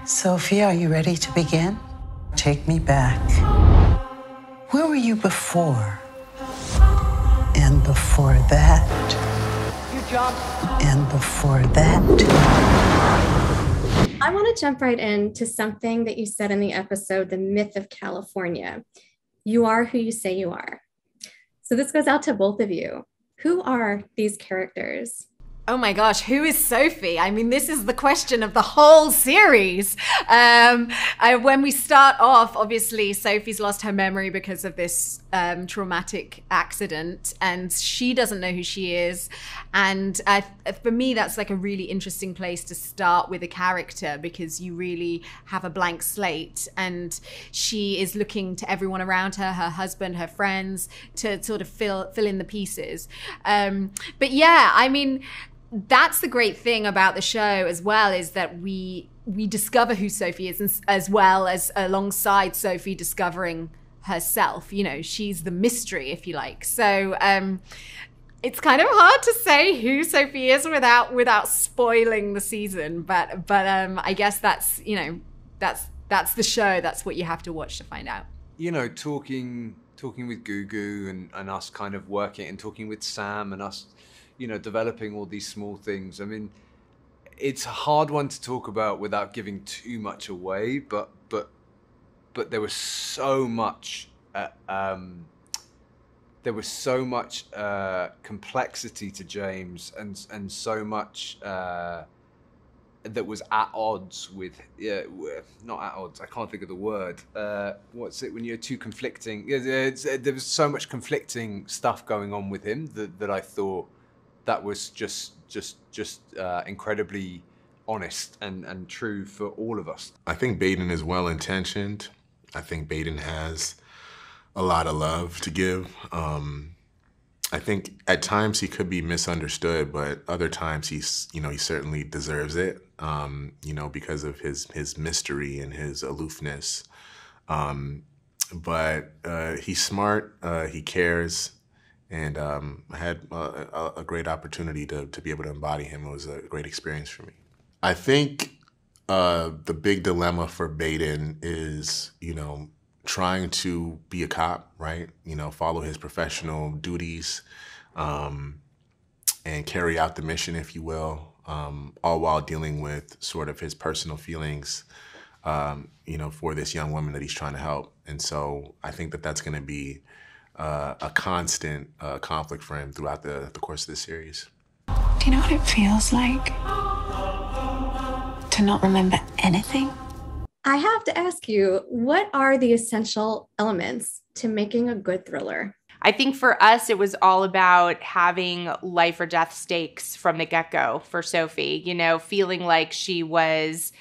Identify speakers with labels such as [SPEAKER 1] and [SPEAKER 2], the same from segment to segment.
[SPEAKER 1] Sophie, are you ready to begin? Take me back. Where were you before? And before that?
[SPEAKER 2] Your job.
[SPEAKER 1] And before that?
[SPEAKER 3] I want to jump right into something that you said in the episode, The Myth of California. You are who you say you are. So this goes out to both of you. Who are these characters?
[SPEAKER 4] Oh my gosh, who is Sophie? I mean, this is the question of the whole series. When we start off, obviously, Sophie's lost her memory because of this traumatic accident, and she doesn't know who she is. And for me, that's like a really interesting place to start with a character, because you really have a blank slate, and she is looking to everyone around her, her husband, her friends, to sort of fill in the pieces. But yeah, I mean, that's the great thing about the show as well, is that we discover who Sophie is, as well as alongside Sophie discovering herself. You know, she's the mystery, if you like. So it's kind of hard to say who Sophie is without spoiling the season. But I guess that's, you know, that's the show. That's what you have to watch to find out.
[SPEAKER 5] You know, talking with Gugu and us kind of working, and talking with Sam and us, you know, developing all these small things. I mean, it's a hard one to talk about without giving too much away, but there was so much complexity to James, and so much that was at odds with, not at odds, I can't think of the word. What's it when you're too conflicting? There was so much conflicting stuff going on with him that I thought that was just incredibly honest and true for all of us.
[SPEAKER 6] I think Baden is well-intentioned. I think Baden has a lot of love to give. I think at times he could be misunderstood, but other times he certainly deserves it, you know, because of his mystery and his aloofness. But he's smart, he cares, and I had a great opportunity to be able to embody him. It was a great experience for me. I think the big dilemma for Baden is, you know, trying to be a cop, right? You know, follow his professional duties and carry out the mission, if you will, all while dealing with sort of his personal feelings, you know, for this young woman that he's trying to help. And so I think that that's going to be a constant conflict for him throughout the course of the series.
[SPEAKER 7] Do you know what it feels like to not remember anything?
[SPEAKER 3] I have to ask you, what are the essential elements to making a good thriller?
[SPEAKER 8] I think for us, it was all about having life or death stakes from the get-go for Sophie, you know, feeling like she was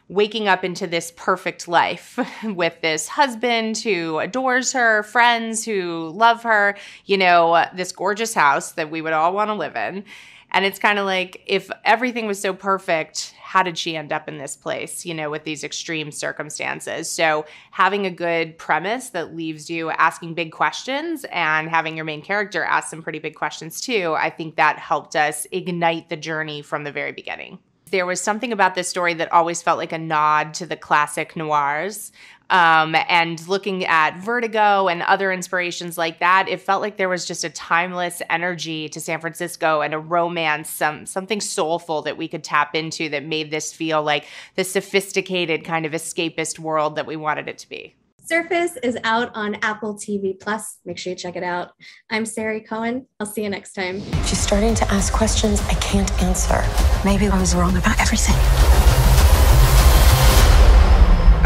[SPEAKER 8] waking up into this perfect life with this husband who adores her, friends who love her, you know, this gorgeous house that we would all want to live in. And it's kind of like, if everything was so perfect, how did she end up in this place, you know, with these extreme circumstances? So having a good premise that leaves you asking big questions, and having your main character ask some pretty big questions too, I think that helped us ignite the journey from the very beginning. There was something about this story that always felt like a nod to the classic noirs. And looking at Vertigo and other inspirations like that, it felt like there was just a timeless energy to San Francisco and a romance, something soulful that we could tap into that made this feel like the sophisticated kind of escapist world that we wanted it to be.
[SPEAKER 3] Surface is out on Apple TV+. Make sure you check it out. I'm Sari Cohen. I'll see you next time.
[SPEAKER 7] She's starting to ask questions I can't answer. Maybe I was wrong about everything.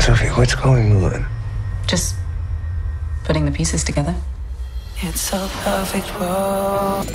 [SPEAKER 9] Sophie, what's going on?
[SPEAKER 7] Just putting the pieces together.
[SPEAKER 1] It's a perfect world.